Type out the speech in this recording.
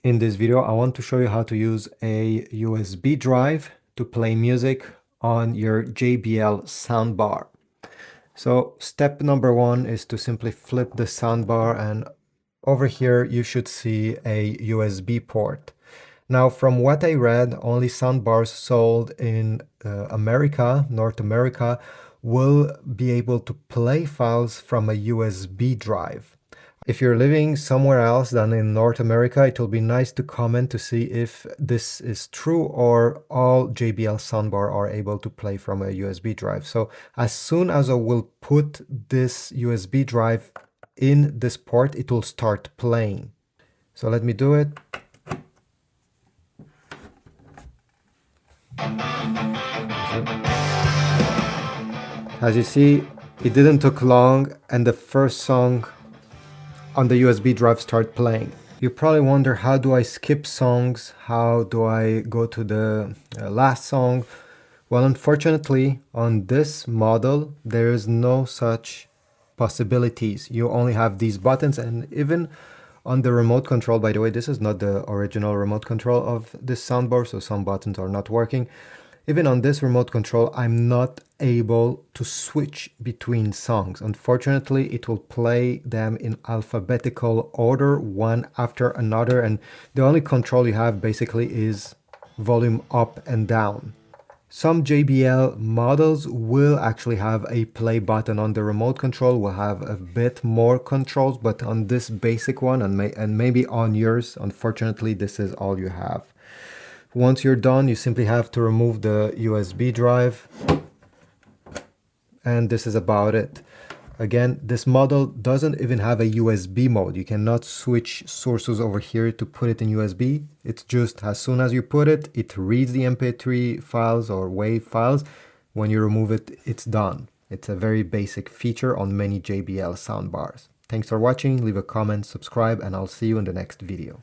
In this video, I want to show you how to use a USB drive to play music on your JBL soundbar. So step number one is to simply flip the soundbar, and over here you should see a USB port. Now, from what I read, only soundbars sold in North America, will be able to play files from a USB drive. If you're living somewhere else than in North America, it will be nice to comment to see if this is true or all JBL soundbar are able to play from a USB drive. So as soon as I will put this USB drive in this port, it will start playing. So let me do it. As you see, it didn't take long and the first song on the USB drive start playing. You probably wonder, how do I skip songs? How do I go to the last song? Well, unfortunately, on this model, there is no such possibilities. You only have these buttons, and even on the remote control, by the way, this is not the original remote control of this soundbar, so some buttons are not working. Even on this remote control, I'm not able to switch between songs. Unfortunately, it will play them in alphabetical order, one after another, and the only control you have basically is volume up and down. Some JBL models will actually have a play button on the remote control, will have a bit more controls, but on this basic one, and maybe on yours, unfortunately, this is all you have. Once you're done, you simply have to remove the USB drive, and this is about it. Again, this model doesn't even have a USB mode. You cannot switch sources over here to put it in USB. It's just as soon as you put it, it reads the MP3 files or WAV files. When you remove it, it's done. It's a very basic feature on many JBL soundbars. Thanks for watching, leave a comment, subscribe, and I'll see you in the next video.